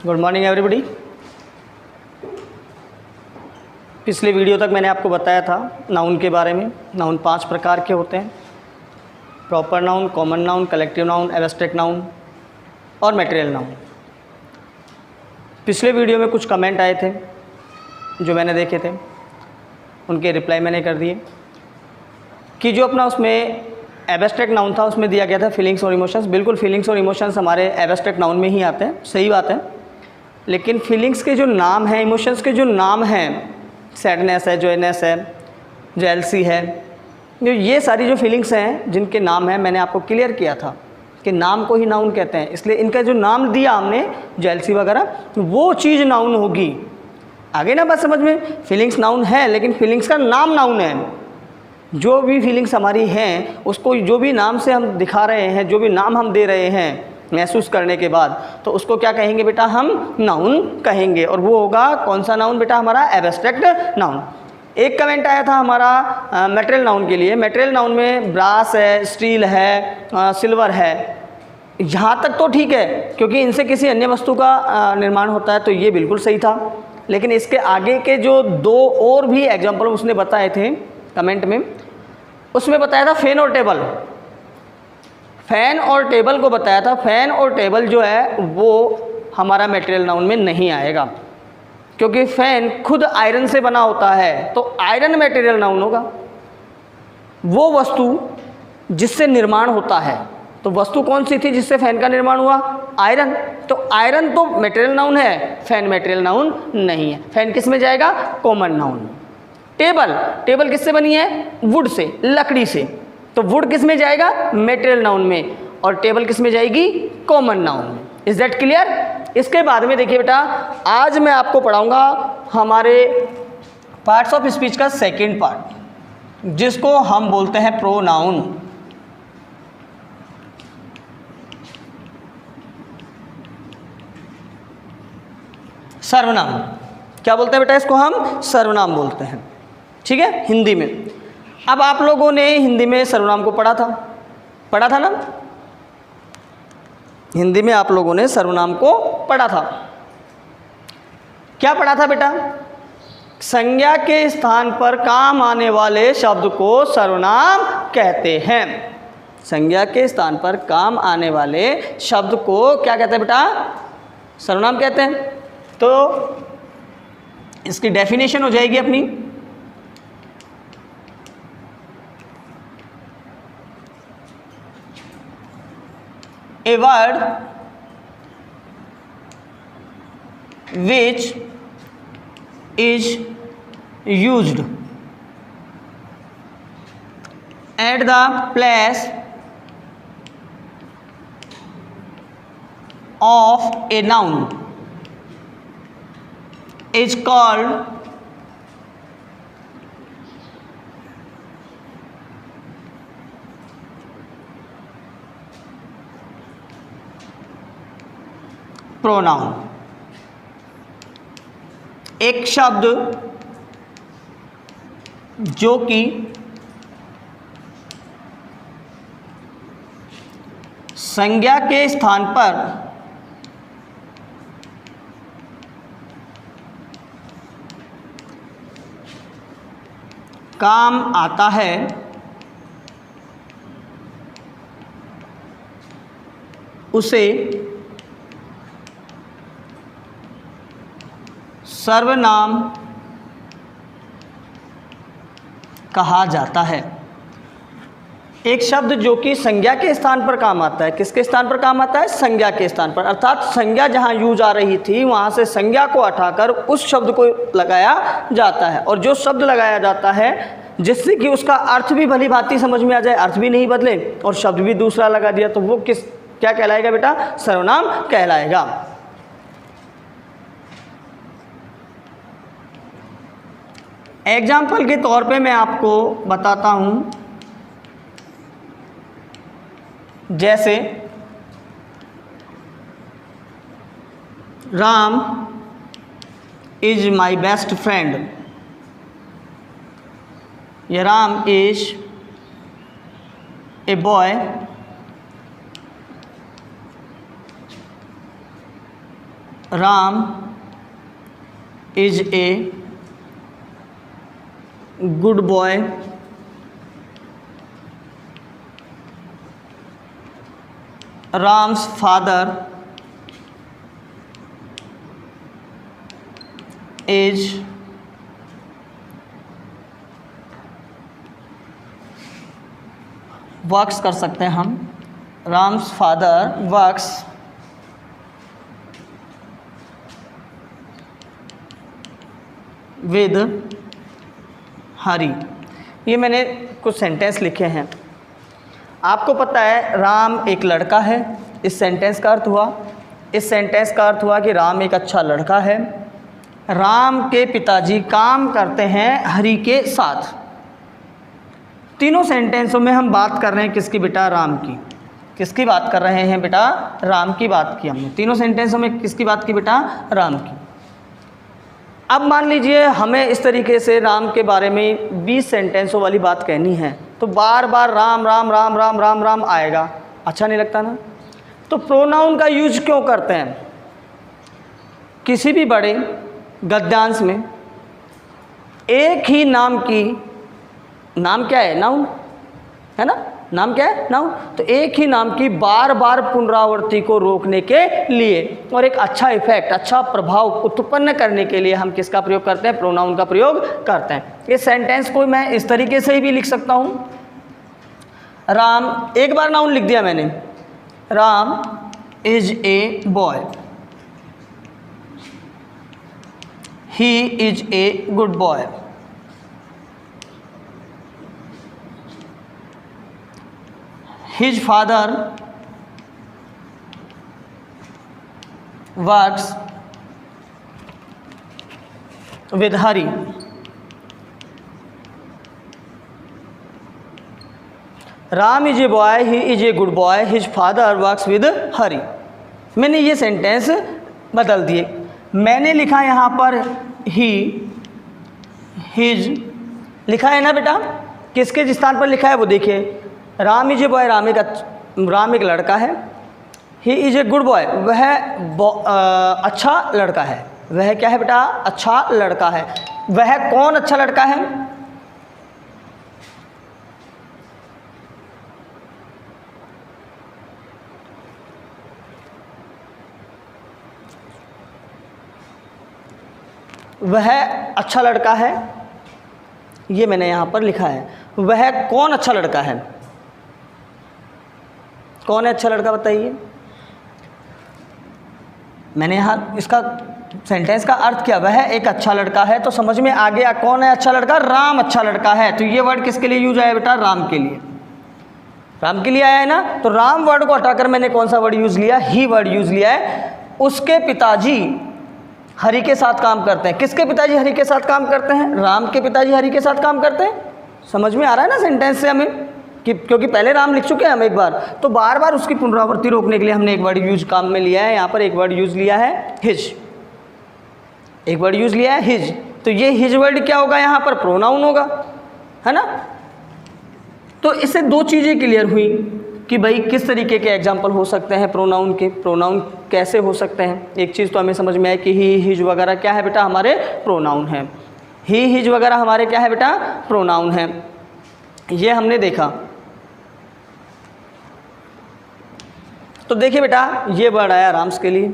Good morning everybody. पिछले video तक मैंने आपको बताया था नाउन के बारे में। नाउन 5 प्रकार के होते हैं: proper noun, common noun, collective noun, abstract noun और मटेरियल नाउन। पिछले वीडियो में कुछ कमेंट आए थे जो मैंने देखे थे, उनके रिप्लाई मैंने कर दिए कि जो अपना उसमें एब्स्ट्रैक्ट नाउन था उसमें दिया गया था फीलिंग्स और इमोशंस। बिल्कुल फीलिंग्स और इमोशंस हमारे एब्स्ट्रैक्ट नाउन में ही आते हैं, सही बात है। लेकिन फीलिंग्स के जो नाम हैं, इमोशंस के जो नाम हैं, सैडनेस है, जॉयनेस है, जेलसी है, जो ये सारी जो फीलिंग्स हैं जिनके नाम हैं, मैंने आपको क्लियर किया था कि नाम को ही नाउन कहते हैं। इसलिए इनका जो नाम दिया हमने जेलसी वगैरह, वो चीज़ नाउन होगी। आगे ना बात समझ में? फीलिंग्स नाउन है लेकिन फीलिंग्स का नाम नाउन है। जो भी फीलिंग्स हमारी हैं उसको जो भी नाम से हम दिखा रहे हैं, जो भी नाम हम दे रहे हैं महसूस करने के बाद, तो उसको क्या कहेंगे बेटा? हम नाउन कहेंगे। और वो होगा कौन सा नाउन बेटा? हमारा एब्स्ट्रैक्ट नाउन। एक कमेंट आया था हमारा मटेरियल नाउन के लिए। मटेरियल नाउन में ब्रास है, स्टील है, सिल्वर है। यहाँ तक तो ठीक है क्योंकि इनसे किसी अन्य वस्तु का निर्माण होता है, तो ये बिल्कुल सही था। लेकिन इसके आगे के जो 2 और भी एग्जाम्पल उसने बताए थे कमेंट में, उसमें बताया था फैन और टेबल। फैन और टेबल को बताया था। फैन और टेबल जो है वो हमारा मटेरियल नाउन में नहीं आएगा क्योंकि फैन खुद आयरन से बना होता है, तो आयरन मटेरियल नाउन होगा। वो वस्तु जिससे निर्माण होता है, तो वस्तु कौन सी थी जिससे फैन का निर्माण हुआ? आयरन। तो आयरन तो मटेरियल नाउन है, फैन मटेरियल नाउन नहीं है। फैन किस में जाएगा? Common noun. टेबल किससे बनी है? वुड से, लकड़ी से। तो वुड किस में जाएगा? मटेरियल नाउन में। और टेबल किस में जाएगी? कॉमन नाउन में। Is that clear? इसके बाद में देखिए बेटा, आज मैं आपको पढ़ाऊंगा हमारे पार्ट्स ऑफ स्पीच का सेकंड पार्ट, जिसको हम बोलते हैं प्रोनाउन। सर्वनाम। क्या बोलते हैं बेटा? इसको हम सर्वनाम बोलते हैं, ठीक है, हिंदी में। अब आप लोगों ने हिंदी में सर्वनाम को पढ़ा था ना? हिंदी में आप लोगों ने सर्वनाम को पढ़ा था। क्या पढ़ा था बेटा? संज्ञा के स्थान पर काम आने वाले शब्द को सर्वनाम कहते हैं। संज्ञा के स्थान पर काम आने वाले शब्द को क्या कहते हैं बेटा? सर्वनाम कहते हैं। तो इसकी डेफिनेशन हो जाएगी अपनी, a word which is used at the place of a noun is called pronoun. एक शब्द जो कि संज्ञा के स्थान पर काम आता है, उसे सर्वनाम कहा जाता है। एक शब्द जो कि संज्ञा के स्थान पर काम आता है। किसके स्थान पर काम आता है? संज्ञा के स्थान पर। अर्थात संज्ञा जहाँ यूज आ रही थी वहाँ से संज्ञा को हटाकर उस शब्द को लगाया जाता है। और जो शब्द लगाया जाता है जिससे कि उसका अर्थ भी भली भांति समझ में आ जाए, अर्थ भी नहीं बदले और शब्द भी दूसरा लगा दिया, तो वो क्या कहलाएगा बेटा? सर्वनाम कहलाएगा। एग्जाम्पल के तौर पे मैं आपको बताता हूँ, जैसे Ram is my best friend. ये Ram is a boy Ram is a good boy, Ram's father is works कर सकते हैं हम, Ram's father works with Hari. ये मैंने कुछ सेंटेंस लिखे हैं। आपको पता है राम एक लड़का है, इस सेंटेंस का अर्थ हुआ, इस सेंटेंस का अर्थ हुआ कि राम एक अच्छा लड़का है। राम के पिताजी काम करते हैं हरी के साथ। तीनों सेंटेंसों में हम बात कर रहे हैं किसकी बेटा? राम की। किसकी बात कर रहे हैं बेटा? राम की बात की हमने। तीनों सेंटेंसों में किसकी बात की बेटा? राम की। अब मान लीजिए हमें इस तरीके से राम के बारे में 20 सेंटेंसों वाली बात कहनी है, तो बार बार राम राम राम राम राम राम आएगा, अच्छा नहीं लगता ना। तो प्रोनाउन का यूज क्यों करते हैं? किसी भी बड़े गद्यांश में एक ही नाम की, नाम क्या है? नाउन है ना, नाम क्या है? नाउन। तो एक ही नाम की बार बार पुनरावृत्ति को रोकने के लिए और एक अच्छा इफेक्ट, अच्छा प्रभाव उत्पन्न करने के लिए हम किसका प्रयोग करते हैं? प्रोनाउन का प्रयोग करते हैं। इस सेंटेंस को मैं इस तरीके से भी लिख सकता हूँ, राम, एक बार नाउन लिख दिया मैंने, Ram is a boy, he is a good boy, his father works with Hari. Ram is a boy, he is a good boy, his father works with Hari. मैंने ये सेंटेंस बदल दिए। मैंने लिखा यहाँ पर he, his लिखा है ना बेटा, किसके स्थान पर लिखा है वो देखिए। Ram is a boy, Ram एक लड़का है। He is a good boy, वह अच्छा लड़का है। वह क्या है बेटा? अच्छा लड़का है। वह कौन अच्छा लड़का है? वह अच्छा लड़का है, ये मैंने यहाँ पर लिखा है। वह कौन अच्छा लड़का है? कौन है अच्छा लड़का बताइए? मैंने यहाँ इसका सेंटेंस का अर्थ किया, वह एक अच्छा लड़का है, तो समझ में आ गया कौन है अच्छा लड़का? राम अच्छा लड़का है। तो ये वर्ड किसके लिए यूज आया बेटा? राम के लिए। राम के लिए आया है ना। तो राम वर्ड को हटाकर मैंने कौन सा वर्ड यूज लिया? ही वर्ड यूज लिया है। उसके पिताजी हरि के साथ काम करते हैं। किसके पिताजी हरि के साथ काम करते हैं? राम के पिताजी हरि के साथ काम करते हैं। समझ में आ रहा है ना सेंटेंस से हमें कि क्योंकि पहले राम लिख चुके हैं हम एक बार, तो बार बार उसकी पुनरावृत्ति रोकने के लिए हमने एक वर्ड यूज काम में लिया है। यहाँ पर एक वर्ड यूज लिया है हिज, एक वर्ड यूज लिया है हिज। तो ये हिज वर्ड क्या होगा? यहाँ पर प्रोनाउन होगा, है ना। तो इससे दो चीज़ें क्लियर हुई कि भाई किस तरीके के एग्जाम्पल हो सकते हैं प्रोनाउन के, प्रोनाउन कैसे हो सकते हैं। एक चीज़ तो हमें समझ में आए कि ही हिज वगैरह क्या है बेटा? हमारे प्रोनाउन है। ही हिज वगैरह हमारे क्या है बेटा? प्रोनाउन है। ये हमने देखा। तो देखिए बेटा, ये वर्ड आया राम्स के लिए,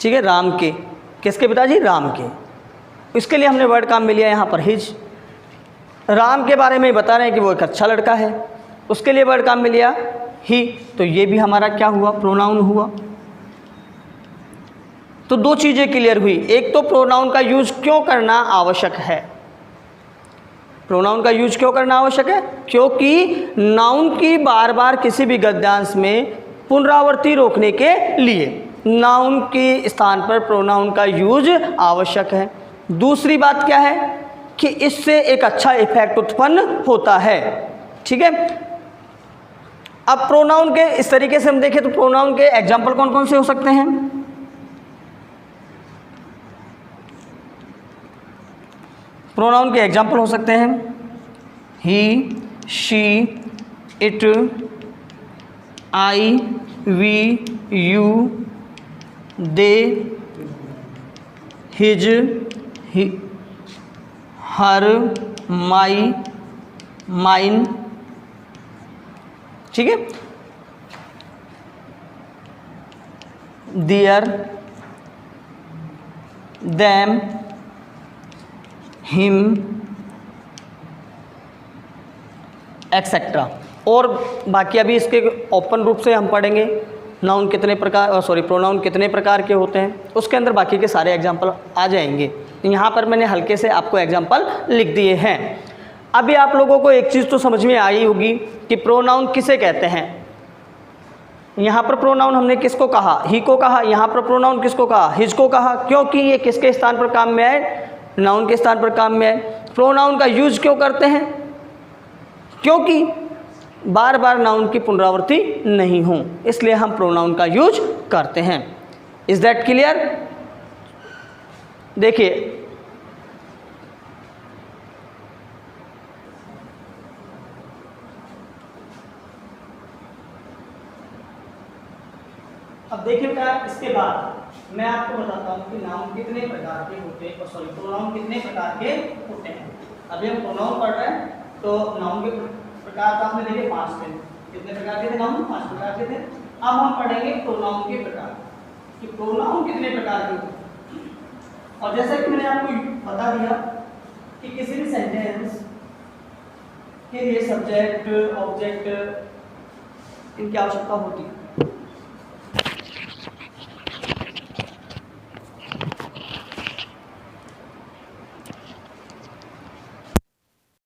ठीक है, राम के। किसके पिताजी? राम के। इसके लिए हमने वर्ड काम में लिया यहाँ पर हिज। राम के बारे में बता रहे हैं कि वो एक अच्छा लड़का है, उसके लिए वर्ड काम में लिया ही। तो ये भी हमारा क्या हुआ? प्रोनाउन हुआ। तो दो चीज़ें क्लियर हुई। एक तो प्रोनाउन का यूज क्यों करना आवश्यक है। प्रोनाउन का यूज क्यों करना आवश्यक है? क्योंकि नाउन की बार बार किसी भी गद्यांश में पुनरावृत्ति रोकने के लिए नाउन के स्थान पर प्रोनाउन का यूज आवश्यक है। दूसरी बात क्या है कि इससे एक अच्छा इफेक्ट उत्पन्न होता है, ठीक है। अब प्रोनाउन के इस तरीके से हम देखें तो प्रोनाउन के एग्जाम्पल कौन कौन से हो सकते हैं? प्रोनाउन के एग्जाम्पल हो सकते हैं he, she, it, I, we, you, they, his, her, my, mine, ठीक है, देयर, देम, हिम, एक्सेट्रा। और बाकी अभी इसके ओपन रूप से हम पढ़ेंगे नाउन कितने प्रकार, प्रोनाउन कितने प्रकार के होते हैं, उसके अंदर बाकी के सारे एग्जाम्पल आ जाएंगे। यहाँ पर मैंने हल्के से आपको एग्जाम्पल लिख दिए हैं। अभी आप लोगों को एक चीज़ तो समझ में आई होगी कि प्रोनाउन किसे कहते हैं। यहाँ पर प्रोनाउन हमने किसको कहा, ही को कहा। यहाँ पर प्रोनाउन किसको कहा, हिज को कहा। क्योंकि ये किसके स्थान पर काम में आए, नाउन के स्थान पर काम में आए। प्रोनाउन का यूज क्यों करते हैं, क्योंकि बार बार नाउन की पुनरावृत्ति नहीं हो, इसलिए हम प्रोनाउन का यूज करते हैं। Is that clear? देखिए अब देखिए क्या, इसके बाद मैं आपको बताता हूँ कि नाउन कितने प्रकार के होते हैं, प्रोनाउन कितने प्रकार के होते हैं। अभी हम प्रोनाउन पढ़ रहे हैं, तो नाउन के प्रकार तो आपने देखे 5 थे। कितने प्रकार के थे नाउन? 5 प्रकार के थे। अब हम पढ़ेंगे प्रोनाउन के प्रकार, कि प्रोनाउन कितने प्रकार के होते हैं। और जैसा कि मैंने आपको बता दिया कि किसी भी सेंटेंस के लिए सब्जेक्ट, ऑब्जेक्ट, इनकी आवश्यकता होती है।